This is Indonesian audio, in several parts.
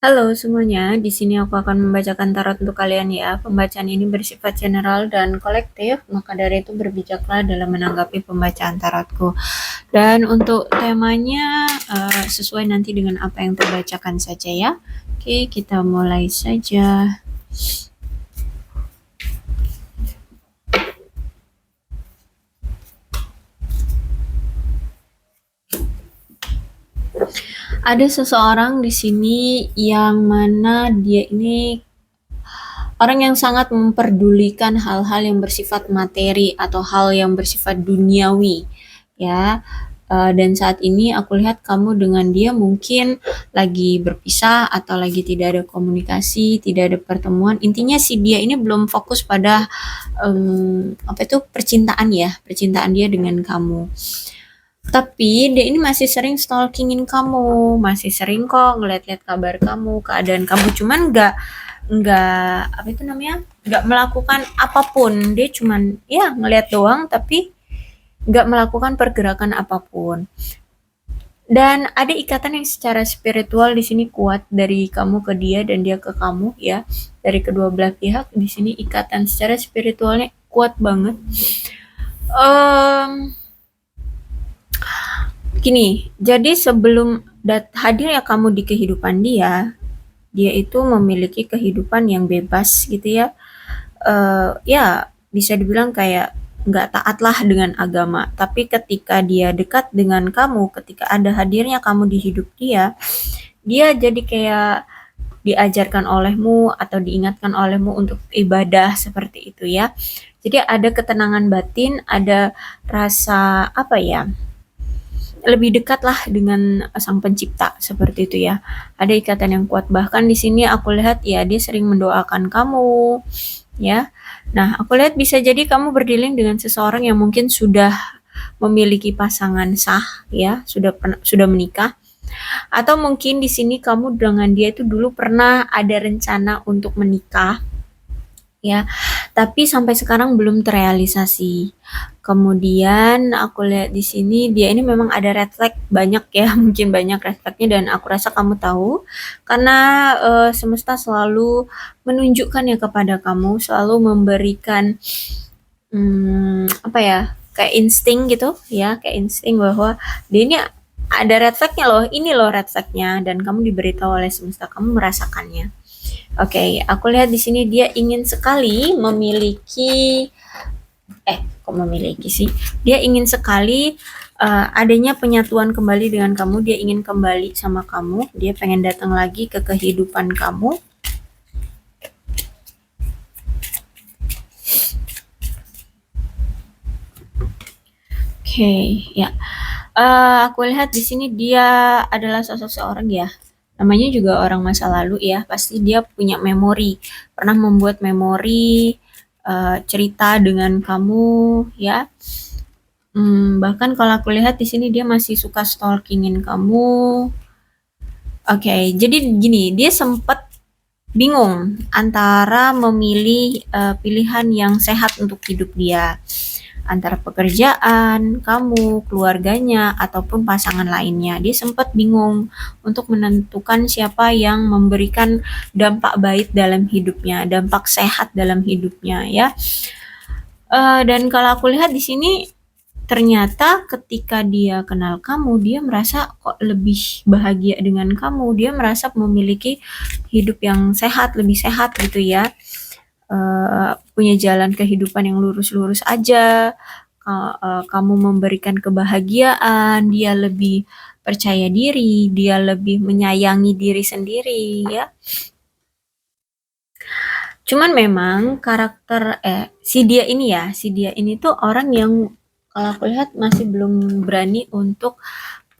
Halo semuanya, di sini aku akan membacakan tarot untuk kalian ya. Pembacaan ini bersifat general dan kolektif, maka dari itu berbijaklah dalam menanggapi pembacaan tarotku. Dan untuk temanya sesuai nanti dengan apa yang terbacakan saja ya. Oke, kita mulai saja. Ada seseorang di sini yang mana dia ini orang yang sangat memperdulikan hal-hal yang bersifat materi atau hal yang bersifat duniawi, ya. Dan saat ini aku lihat kamu dengan dia mungkin lagi berpisah atau lagi tidak ada komunikasi, tidak ada pertemuan. Intinya si dia ini belum fokus pada apa itu percintaan ya, percintaan dia dengan kamu. Tapi dia ini masih sering stalkingin kamu, masih sering kok ngeliat-liat kabar kamu, keadaan kamu, cuman nggak apa itu namanya, nggak melakukan apapun. Dia cuman ya ngeliat doang, tapi nggak melakukan pergerakan apapun. Dan ada ikatan yang secara spiritual di sini kuat dari kamu ke dia dan dia ke kamu ya, dari kedua belah pihak. Di sini ikatan secara spiritualnya kuat banget. um, Gini, jadi sebelum hadir ya kamu di kehidupan dia, dia itu memiliki kehidupan yang bebas gitu ya. Ya bisa dibilang kayak nggak taat lah dengan agama. Tapi ketika dia dekat dengan kamu, ketika ada hadirnya kamu di hidup dia, dia jadi kayak diajarkan olehmu atau diingatkan olehmu untuk ibadah seperti itu ya. Jadi ada ketenangan batin, ada rasa apa ya? Lebih dekat lah dengan sang pencipta seperti itu ya. Ada ikatan yang kuat, bahkan di sini aku lihat ya dia sering mendoakan kamu ya. Nah, aku lihat bisa jadi kamu berdealing dengan seseorang yang mungkin sudah memiliki pasangan sah ya, sudah menikah, atau mungkin di sini kamu dengan dia itu dulu pernah ada rencana untuk menikah ya, tapi sampai sekarang belum terrealisasi. Kemudian aku lihat di sini dia ini memang ada red flag banyak ya, mungkin banyak red flagnya dan aku rasa kamu tahu karena semesta selalu menunjukkan ya kepada kamu, selalu memberikan apa ya, kayak insting gitu ya, kayak insting bahwa dia ini ada red flagnya loh, ini loh red flagnya, dan kamu diberitahu oleh semesta, kamu merasakannya. Oke, aku lihat di sini dia ingin sekali memiliki, kok memiliki sih? Dia ingin sekali adanya penyatuan kembali dengan kamu, dia ingin kembali sama kamu, dia pengen datang lagi ke kehidupan kamu. Oke, ya. Aku lihat di sini dia adalah sosok seorang ya. Namanya juga orang masa lalu ya. Pasti dia punya memori, pernah membuat memori cerita dengan kamu ya. Bahkan kalau aku lihat di sini dia masih suka stalkingin kamu. Oke, jadi gini, dia sempat bingung antara memilih pilihan yang sehat untuk hidup dia, antara pekerjaan, kamu, keluarganya, ataupun pasangan lainnya. Dia sempat bingung untuk menentukan siapa yang memberikan dampak baik dalam hidupnya, dampak sehat dalam hidupnya ya. Dan kalau aku lihat di sini ternyata ketika dia kenal kamu, dia merasa kok lebih bahagia dengan kamu. Dia merasa memiliki hidup yang sehat, lebih sehat gitu ya. Punya jalan kehidupan yang lurus-lurus aja. Kamu memberikan kebahagiaan, dia lebih percaya diri, dia lebih menyayangi diri sendiri ya. Cuman memang karakter si dia ini tuh orang yang kalau aku lihat masih belum berani untuk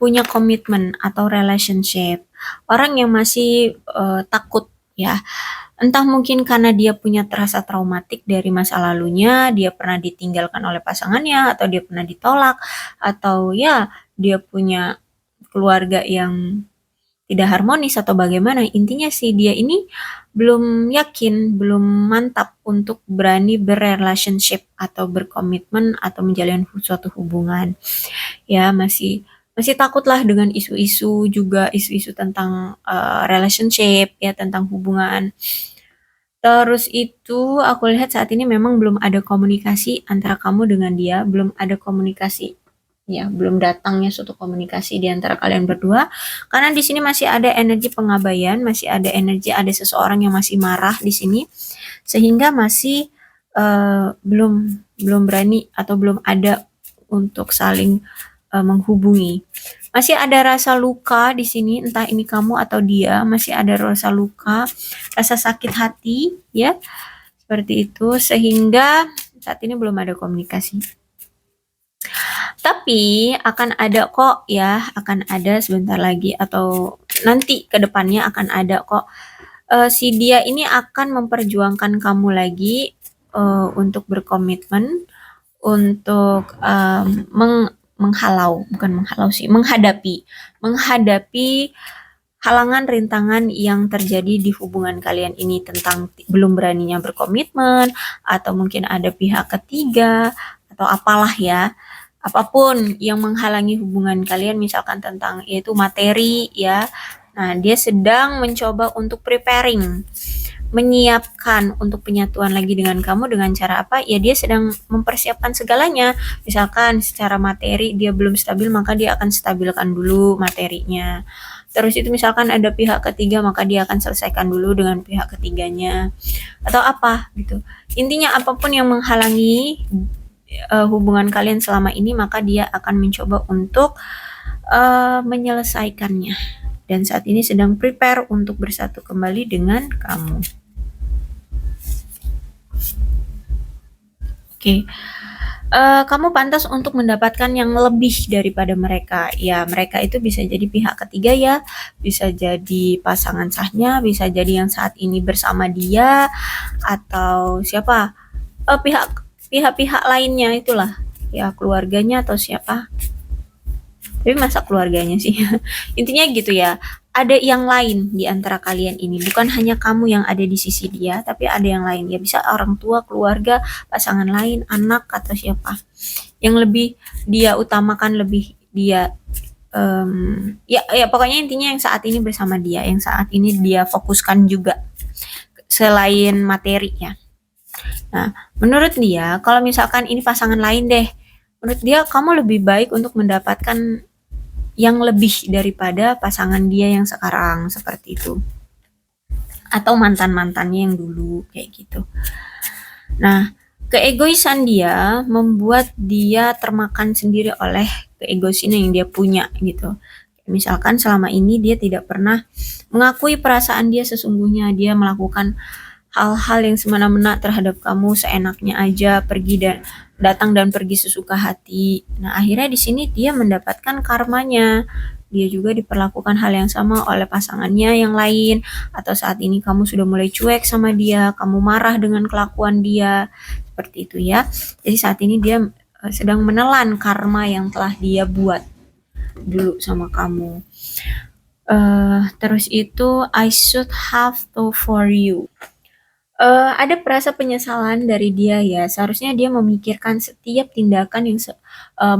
punya komitmen atau relationship. Orang yang masih takut ya. Entah mungkin karena dia punya rasa traumatik dari masa lalunya, dia pernah ditinggalkan oleh pasangannya, atau dia pernah ditolak, atau ya dia punya keluarga yang tidak harmonis atau bagaimana. Intinya sih dia ini belum yakin, belum mantap untuk berani berrelationship atau berkomitmen atau menjalin suatu hubungan. Ya, masih masih takutlah dengan isu-isu juga, isu-isu tentang relationship ya, tentang hubungan. Terus itu aku lihat saat ini memang belum ada komunikasi antara kamu dengan dia, belum ada komunikasi ya, belum datangnya suatu komunikasi di antara kalian berdua, karena di sini masih ada energi pengabaian, masih ada energi ada seseorang yang masih marah di sini, sehingga masih belum belum berani atau belum ada untuk saling menghubungi. Masih ada rasa luka di sini, entah ini kamu atau dia, masih ada rasa luka, rasa sakit hati, ya, seperti itu, sehingga saat ini belum ada komunikasi. Tapi akan ada kok ya, akan ada sebentar lagi atau nanti ke depannya akan ada kok. Si dia ini akan memperjuangkan kamu lagi untuk berkomitmen, untuk menghalau, bukan menghalau sih, menghadapi halangan rintangan yang terjadi di hubungan kalian ini tentang belum beraninya berkomitmen, atau mungkin ada pihak ketiga, atau apalah ya, apapun yang menghalangi hubungan kalian, misalkan tentang yaitu materi ya. Nah, dia sedang mencoba untuk preparing, menyiapkan untuk penyatuan lagi dengan kamu dengan cara apa? Ya dia sedang mempersiapkan segalanya. Misalkan secara materi dia belum stabil, maka dia akan stabilkan dulu materinya. Terus itu misalkan ada pihak ketiga, maka dia akan selesaikan dulu dengan pihak ketiganya. Atau apa gitu. Intinya apapun yang menghalangi hubungan kalian selama ini, maka dia akan mencoba untuk menyelesaikannya. Dan saat ini sedang prepare untuk bersatu kembali dengan kamu. Oke. Kamu pantas untuk mendapatkan yang lebih daripada mereka. Ya, mereka itu bisa jadi pihak ketiga ya, bisa jadi pasangan sahnya, bisa jadi yang saat ini bersama dia, atau siapa? Pihak-pihak lainnya itulah, ya keluarganya atau siapa. Tapi masa keluarganya sih. Intinya gitu ya. Ada yang lain di antara kalian ini, bukan hanya kamu yang ada di sisi dia, tapi ada yang lain. Ya bisa orang tua, keluarga, pasangan lain, anak atau siapa. Yang lebih dia utamakan, lebih dia ya pokoknya intinya yang saat ini bersama dia, yang saat ini dia fokuskan juga selain materi ya. Nah, menurut dia kalau misalkan ini pasangan lain deh, menurut dia kamu lebih baik untuk mendapatkan yang lebih daripada pasangan dia yang sekarang, seperti itu. Atau mantan-mantannya yang dulu kayak gitu. Nah, keegoisan dia membuat dia termakan sendiri oleh keegoisan yang dia punya gitu. Misalkan selama ini dia tidak pernah mengakui perasaan dia sesungguhnya, dia melakukan hal-hal yang semena-mena terhadap kamu seenaknya aja, pergi dan datang dan pergi sesuka hati. Nah, akhirnya di sini dia mendapatkan karmanya. Dia juga diperlakukan hal yang sama oleh pasangannya yang lain, atau saat ini kamu sudah mulai cuek sama dia, kamu marah dengan kelakuan dia, seperti itu ya. Jadi saat ini dia sedang menelan karma yang telah dia buat dulu sama kamu. Terus itu I should have to for you. Ada perasa penyesalan dari dia ya, seharusnya dia memikirkan setiap tindakan yang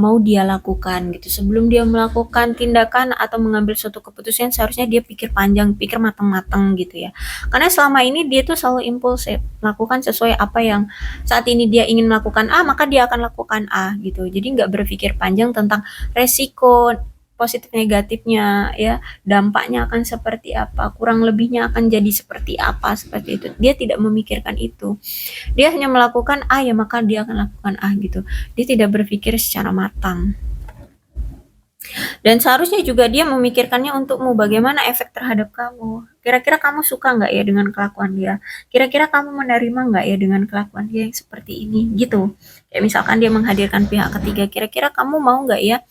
mau dia lakukan gitu. Sebelum dia melakukan tindakan atau mengambil suatu keputusan, seharusnya dia pikir panjang, pikir matang-matang gitu ya. Karena selama ini dia tuh selalu impulsif, melakukan sesuai apa yang saat ini dia ingin melakukan A, maka dia akan lakukan A gitu. Jadi nggak berpikir panjang tentang resiko, positif negatifnya ya, dampaknya akan seperti apa, kurang lebihnya akan jadi seperti apa, seperti itu. Dia tidak memikirkan itu. Dia hanya melakukan A ya, maka dia akan lakukan A gitu. Dia tidak berpikir secara matang. Dan seharusnya juga dia memikirkannya untukmu, bagaimana efek terhadap kamu. Kira-kira kamu suka nggak ya dengan kelakuan dia? Kira-kira kamu menerima nggak ya dengan kelakuan dia yang seperti ini? Gitu. Kayak misalkan dia menghadirkan pihak ketiga, kira-kira kamu mau nggak ya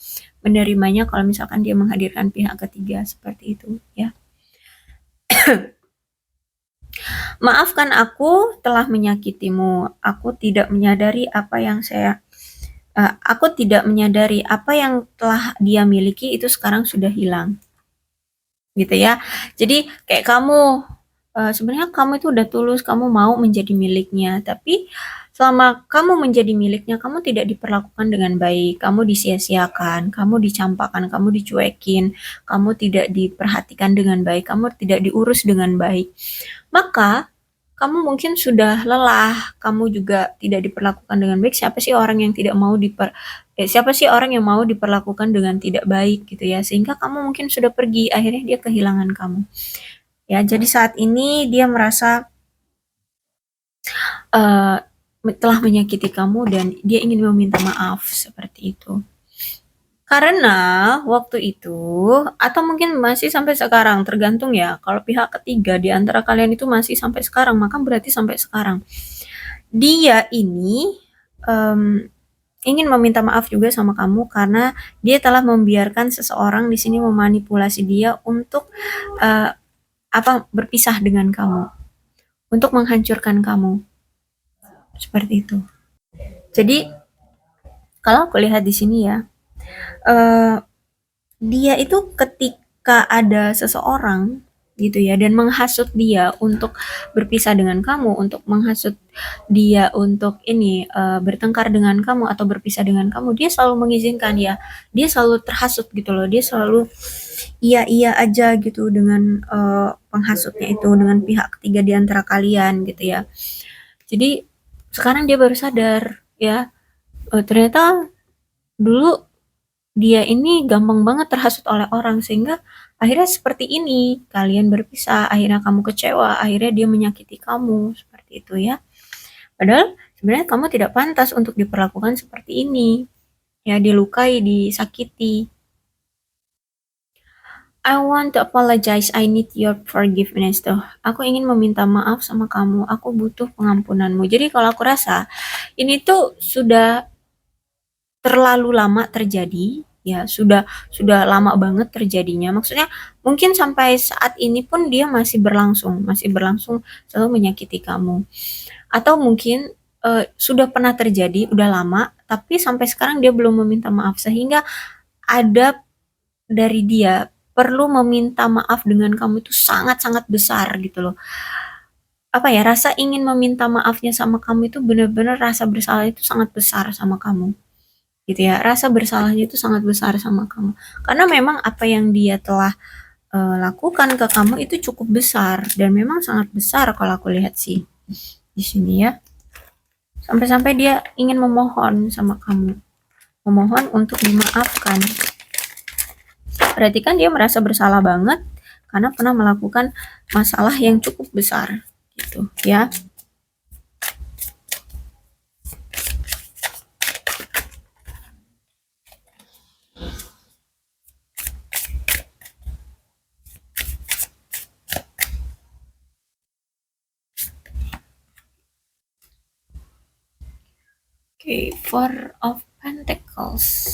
menerimanya kalau misalkan dia menghadirkan pihak ketiga seperti itu ya. Maafkan aku telah menyakitimu. Aku tidak menyadari apa yang aku tidak menyadari apa yang telah dia miliki itu sekarang sudah hilang. Gitu ya. Jadi kayak kamu sebenarnya kamu itu udah tulus, kamu mau menjadi miliknya, tapi Selama kamu menjadi miliknya, kamu tidak diperlakukan dengan baik, kamu disia-siakan, kamu dicampakkan, kamu dicuekin, kamu tidak diperhatikan dengan baik, kamu tidak diurus dengan baik, maka kamu mungkin sudah lelah, kamu juga tidak diperlakukan dengan baik. Siapa sih orang yang mau diperlakukan dengan tidak baik gitu ya? Sehingga kamu mungkin sudah pergi, akhirnya dia kehilangan kamu. Ya, jadi saat ini dia merasa uh, telah menyakiti kamu dan dia ingin meminta maaf seperti itu. Karena waktu itu, atau mungkin masih sampai sekarang, tergantung ya. Kalau pihak ketiga di antara kalian itu masih sampai sekarang, maka berarti sampai sekarang. Dia ini um, ingin meminta maaf juga sama kamu karena dia telah membiarkan seseorang di sini memanipulasi dia untuk uh, berpisah dengan kamu, untuk menghancurkan kamu, seperti itu. Jadi kalau aku lihat di sini ya, uh, dia itu ketika ada seseorang gitu ya dan menghasut dia untuk berpisah dengan kamu, untuk menghasut dia untuk bertengkar dengan kamu atau berpisah dengan kamu, dia selalu mengizinkan ya. Dia selalu terhasut gitu loh. Dia selalu iya-iya aja gitu dengan penghasutnya itu, dengan pihak ketiga di antara kalian gitu ya. Jadi sekarang dia baru sadar ya, ternyata dulu dia ini gampang banget terhasut oleh orang sehingga akhirnya seperti ini, kalian berpisah, akhirnya kamu kecewa, akhirnya dia menyakiti kamu, seperti itu ya. Padahal sebenarnya kamu tidak pantas untuk diperlakukan seperti ini. Ya, dilukai, disakiti. I want to apologize. I need your forgiveness tuh. Aku ingin meminta maaf sama kamu. Aku butuh pengampunanmu. Jadi kalau aku rasa ini tuh sudah terlalu lama terjadi, ya sudah lama banget terjadinya. Maksudnya mungkin sampai saat ini pun dia masih berlangsung selalu menyakiti kamu. Atau mungkin sudah pernah terjadi, udah lama, tapi sampai sekarang dia belum meminta maaf sehingga ada dari dia perlu meminta maaf dengan kamu itu sangat-sangat besar gitu loh. Apa ya, rasa ingin meminta maafnya sama kamu itu benar-benar rasa bersalah itu sangat besar sama kamu gitu ya. Rasa bersalahnya itu sangat besar sama kamu. Karena memang apa yang dia telah lakukan ke kamu itu cukup besar dan memang sangat besar kalau aku lihat sih di sini ya. Sampai-sampai dia ingin memohon sama kamu, memohon untuk dimaafkan. Berarti kan dia merasa bersalah banget karena pernah melakukan masalah yang cukup besar gitu ya. Oke, Four of Pentacles.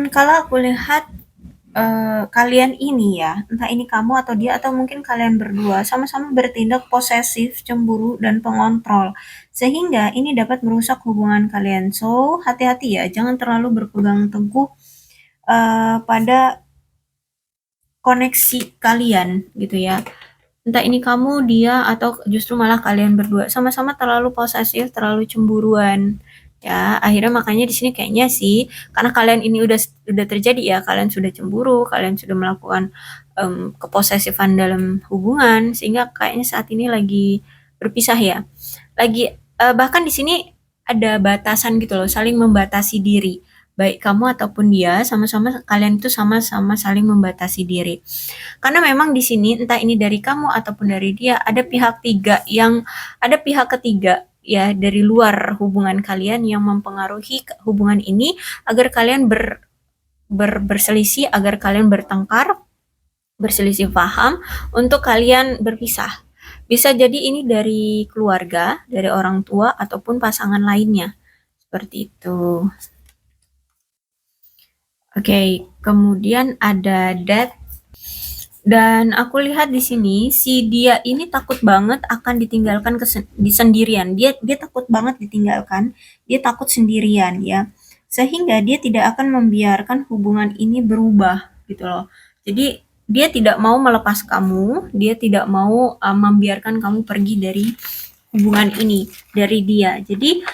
Kalau aku lihat kalian ini ya, entah ini kamu atau dia atau mungkin kalian berdua sama-sama bertindak posesif, cemburu, dan pengontrol. Sehingga ini dapat merusak hubungan kalian. So, hati-hati ya, jangan terlalu berpegang teguh pada koneksi kalian gitu ya. Entah ini kamu, dia, atau justru malah kalian berdua sama-sama terlalu posesif, terlalu cemburuan. Ya, akhirnya makanya di sini kayaknya sih karena kalian ini udah terjadi ya, kalian sudah cemburu, kalian sudah melakukan keposesifan dalam hubungan sehingga kayaknya saat ini lagi berpisah ya. Lagi bahkan di sini ada batasan gitu loh, saling membatasi diri. Baik kamu ataupun dia, sama-sama kalian itu sama-sama saling membatasi diri. Karena memang di sini entah ini dari kamu ataupun dari dia ada pihak ketiga ya dari luar hubungan kalian yang mempengaruhi hubungan ini agar kalian berselisih, agar kalian bertengkar, berselisih paham untuk kalian berpisah. Bisa jadi ini dari keluarga, dari orang tua ataupun pasangan lainnya. Seperti itu. Oke, kemudian ada death. Dan aku lihat di sini si dia ini takut banget akan ditinggalkan di sendirian. Dia takut banget ditinggalkan, dia takut sendirian ya. Sehingga dia tidak akan membiarkan hubungan ini berubah gitu loh. Jadi dia tidak mau melepas kamu, dia tidak mau membiarkan kamu pergi dari hubungan ini, dari dia. Jadi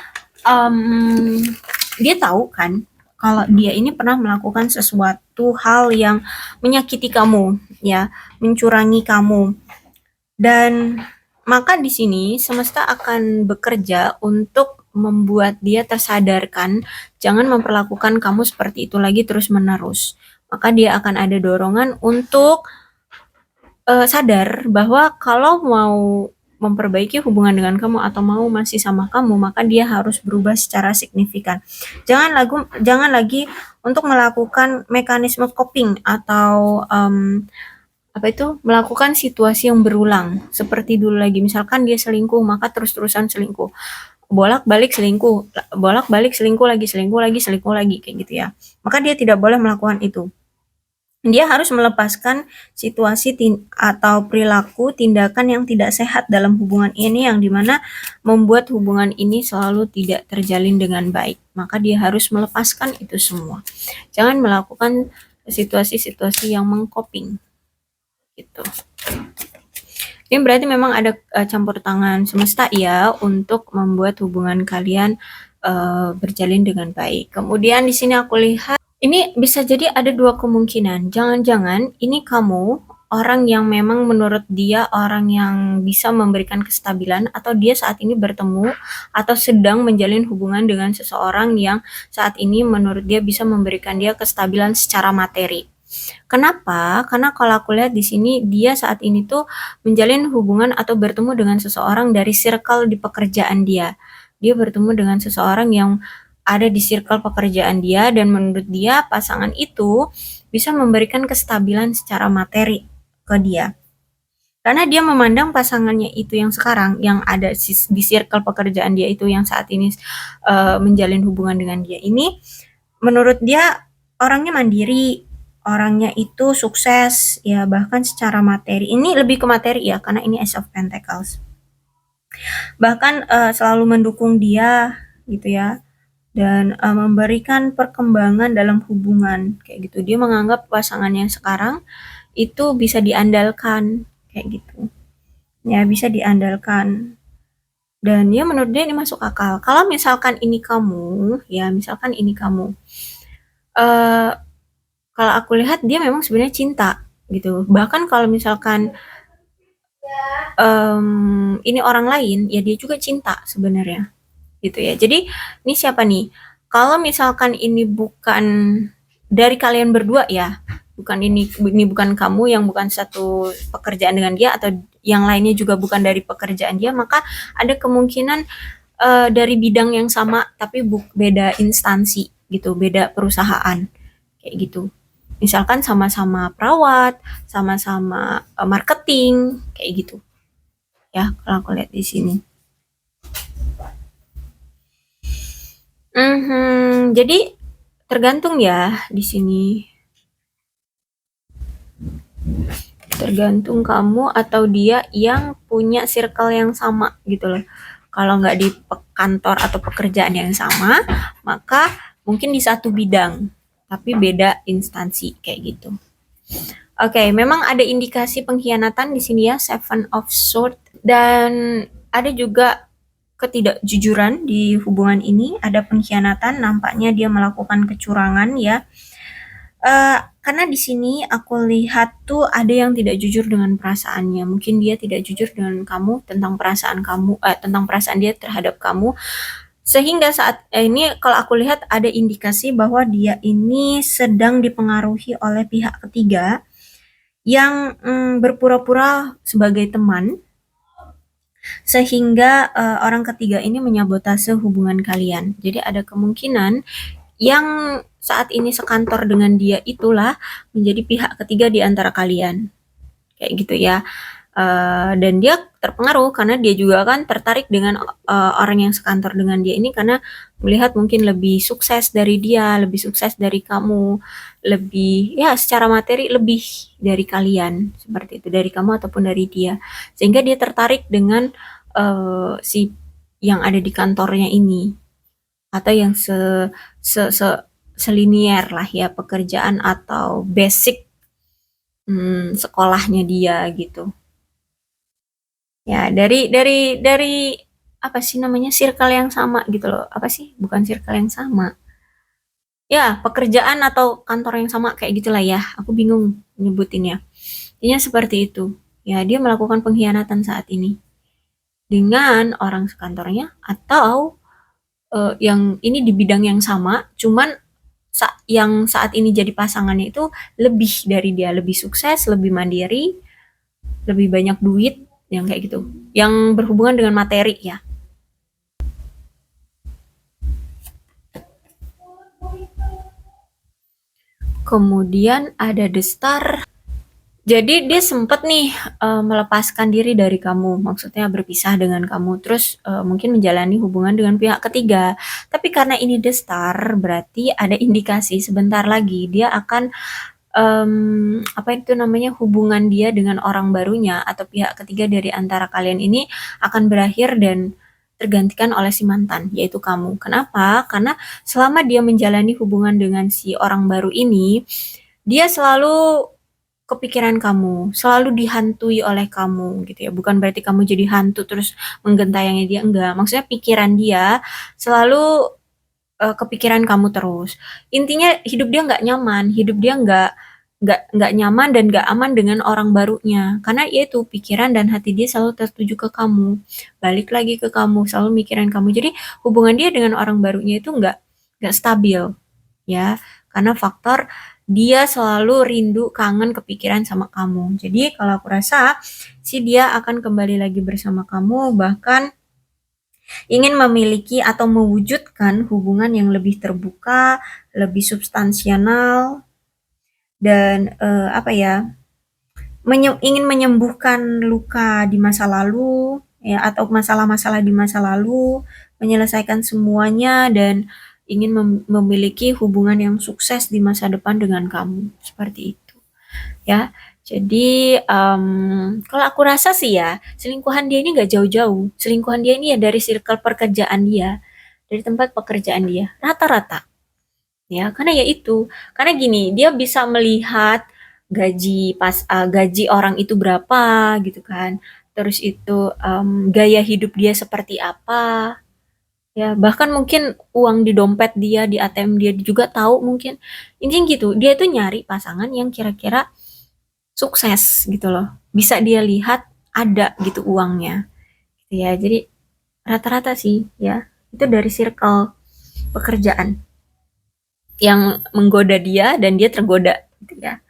dia tahu kan kalau dia ini pernah melakukan sesuatu hal yang menyakiti kamu, ya, mencurangi kamu. Dan maka di sini semesta akan bekerja untuk membuat dia tersadarkan, jangan memperlakukan kamu seperti itu lagi terus-menerus. Maka dia akan ada dorongan untuk sadar bahwa kalau mau memperbaiki hubungan dengan kamu atau mau masih sama kamu, maka dia harus berubah secara signifikan. Jangan lagi untuk melakukan mekanisme coping atau apa itu, melakukan situasi yang berulang seperti dulu lagi. Misalkan dia selingkuh, maka terus-terusan selingkuh. Bolak-balik selingkuh lagi, selingkuh lagi, selingkuh lagi, kayak gitu ya. Maka dia tidak boleh melakukan itu. Dia harus melepaskan situasi atau perilaku tindakan yang tidak sehat dalam hubungan ini, yang dimana membuat hubungan ini selalu tidak terjalin dengan baik. Maka dia harus melepaskan itu semua. Jangan melakukan situasi-situasi yang mengcoping gitu. Ini berarti memang ada campur tangan semesta ya untuk membuat hubungan kalian berjalin dengan baik. Kemudian di sini aku lihat ini bisa jadi ada dua kemungkinan. Jangan-jangan ini kamu orang yang memang menurut dia orang yang bisa memberikan kestabilan, atau dia saat ini bertemu atau sedang menjalin hubungan dengan seseorang yang saat ini menurut dia bisa memberikan dia kestabilan secara materi. Kenapa? Karena kalau aku lihat di sini dia saat ini tuh menjalin hubungan atau bertemu dengan seseorang dari circle di pekerjaan dia. Dia bertemu dengan seseorang yang ada di circle pekerjaan dia, dan menurut dia pasangan itu bisa memberikan kestabilan secara materi ke dia. Karena dia memandang pasangannya itu yang sekarang, yang ada di circle pekerjaan dia itu, yang saat ini menjalin hubungan dengan dia ini, menurut dia orangnya mandiri, orangnya itu sukses, ya bahkan secara materi. Ini lebih ke materi ya, karena ini Ace of Pentacles. Bahkan selalu mendukung dia gitu ya, dan memberikan perkembangan dalam hubungan kayak gitu. Dia menganggap pasangannya sekarang itu bisa diandalkan kayak gitu. Ya, bisa diandalkan. Dan ya menurut dia ini masuk akal. Kalau misalkan ini kamu, ya misalkan ini kamu, eh kalau aku lihat dia memang sebenarnya cinta gitu. Bahkan kalau misalkan ini orang lain, ya dia juga cinta sebenarnya gitu ya. Jadi ini siapa nih? Kalau misalkan ini bukan dari kalian berdua ya, bukan ini bukan kamu yang bukan satu pekerjaan dengan dia, atau yang lainnya juga bukan dari pekerjaan dia, maka ada kemungkinan dari bidang yang sama tapi beda instansi gitu, beda perusahaan kayak gitu. Misalkan sama-sama perawat, sama-sama marketing kayak gitu. Ya, kalau aku lihat di sini. Jadi tergantung ya di sini. Tergantung kamu atau dia yang punya circle yang sama gitu loh. Kalau nggak di kantor atau pekerjaan yang sama, maka mungkin di satu bidang, tapi beda instansi kayak gitu. Oke, memang ada indikasi pengkhianatan di sini ya, Seven of Swords, dan ada juga ketidakjujuran di hubungan ini, ada pengkhianatan, nampaknya dia melakukan kecurangan ya. Karena di sini aku lihat tuh ada yang tidak jujur dengan perasaannya. Mungkin dia tidak jujur dengan kamu tentang perasaan kamu, tentang perasaan dia terhadap kamu. Sehingga saat ini kalau aku lihat ada indikasi bahwa dia ini sedang dipengaruhi oleh pihak ketiga yang berpura-pura sebagai teman, sehingga orang ketiga ini menyabotase hubungan kalian. Jadi ada kemungkinan yang saat ini sekantor dengan dia itulah menjadi pihak ketiga di antara kalian kayak gitu ya. Dan dia terpengaruh karena dia juga kan tertarik dengan orang yang sekantor dengan dia ini, karena melihat mungkin lebih sukses dari dia, lebih sukses dari kamu, lebih ya secara materi lebih dari kalian, seperti itu, dari kamu ataupun dari dia, sehingga dia tertarik dengan si yang ada di kantornya ini, atau yang se selinier lah ya pekerjaan atau basic sekolahnya dia gitu. Ya, dari apa sih namanya, circle yang sama gitu loh. Apa sih? Bukan circle yang sama. Ya, pekerjaan atau kantor yang sama kayak gitulah ya. Aku bingung nyebutinnya. Intinya seperti itu. Ya, dia melakukan pengkhianatan saat ini dengan orang sekantornya atau yang ini di bidang yang sama, cuman yang saat ini jadi pasangannya itu lebih dari dia, lebih sukses, lebih mandiri, lebih banyak duit, yang kayak gitu. Yang berhubungan dengan materi ya. Kemudian ada The Star. Jadi dia sempat nih melepaskan diri dari kamu, maksudnya berpisah dengan kamu, terus mungkin menjalani hubungan dengan pihak ketiga. Tapi karena ini The Star, berarti ada indikasi sebentar lagi dia akan apa itu namanya, hubungan dia dengan orang barunya atau pihak ketiga dari antara kalian ini akan berakhir dan tergantikan oleh si mantan, yaitu kamu. Kenapa? Karena selama dia menjalani hubungan dengan si orang baru ini, dia selalu kepikiran kamu, selalu dihantui oleh kamu gitu ya. Bukan berarti kamu jadi hantu terus menggentayangi dia, enggak. Maksudnya pikiran dia selalu kepikiran kamu terus. Intinya hidup dia nggak nyaman, hidup dia nggak nyaman dan nggak aman dengan orang barunya. Karena itu pikiran dan hati dia selalu tertuju ke kamu, balik lagi ke kamu, selalu mikirin kamu. Jadi hubungan dia dengan orang barunya itu nggak stabil ya, karena faktor dia selalu rindu, kangen, kepikiran sama kamu. Jadi kalau aku rasa sih dia akan kembali lagi bersama kamu, bahkan ingin memiliki atau mewujudkan hubungan yang lebih terbuka, lebih substansial, dan apa ya, ingin menyembuhkan luka di masa lalu, ya, atau masalah-masalah di masa lalu, menyelesaikan semuanya, dan ingin memiliki hubungan yang sukses di masa depan dengan kamu, seperti itu ya. Jadi kalau aku rasa sih ya, selingkuhan dia ini nggak jauh-jauh. Selingkuhan dia ini ya dari circle pekerjaan dia, dari tempat pekerjaan dia, rata-rata. Ya, karena ya itu, karena gini, dia bisa melihat gaji orang itu berapa gitu kan. Terus itu gaya hidup dia seperti apa. Ya, bahkan mungkin uang di dompet dia, di ATM dia juga tahu mungkin. Intinya gitu, dia itu nyari pasangan yang kira-kira sukses gitu loh. Bisa dia lihat ada gitu uangnya. Gitu ya. Jadi rata-rata sih ya, itu dari circle pekerjaan yang menggoda dia dan dia tergoda gitu ya.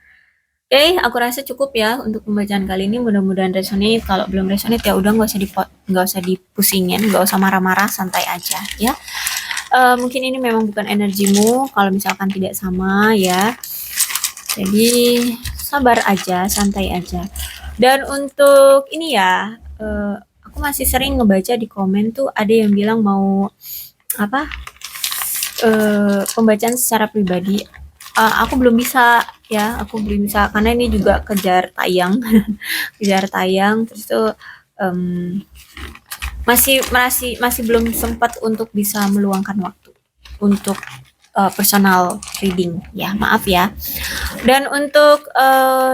Oke, aku rasa cukup ya untuk pembacaan kali ini. Mudah-mudahan resonate. Kalau belum resonate ya udah nggak usah dipusingin, nggak usah marah-marah, santai aja ya. Mungkin ini memang bukan energimu. Kalau misalkan tidak sama ya, jadi sabar aja, santai aja. Dan untuk ini ya, aku masih sering ngebaca di komen tuh ada yang bilang mau apa, pembacaan secara pribadi. Aku belum bisa ya, aku belum bisa karena ini juga kejar tayang, kejar tayang. Terus tuh em, masih belum sempat untuk bisa meluangkan waktu untuk personal reading ya, maaf ya. Dan untuk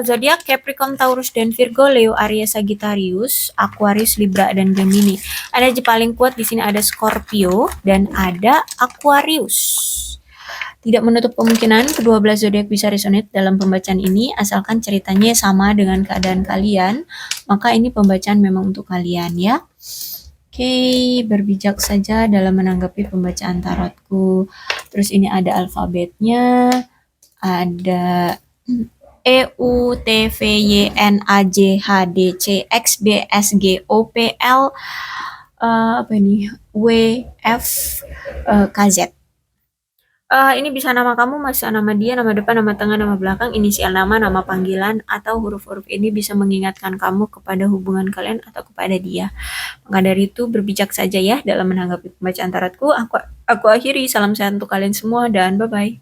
zodiak Capricorn, Taurus, dan Virgo, Leo, Aries, Sagittarius, Aquarius, Libra, dan Gemini. Energi paling kuat di sini ada Scorpio dan ada Aquarius. Tidak menutup kemungkinan kedua belas zodiak bisa resonate dalam pembacaan ini, asalkan ceritanya sama dengan keadaan kalian, maka ini pembacaan memang untuk kalian ya. Oke, berbijak saja dalam menanggapi pembacaan tarotku. Terus ini ada alfabetnya, ada E U T V Y N A J H D C X B S G O P L apa ini W F K Z. Ini bisa nama kamu, bisa nama dia, nama depan, nama tengah, nama belakang, inisial nama, nama panggilan, atau huruf-huruf ini bisa mengingatkan kamu kepada hubungan kalian atau kepada dia. Maka dari itu berbijak saja ya dalam menanggapi pembacaan tarotku. Aku akhiri, salam sehat untuk kalian semua dan bye-bye.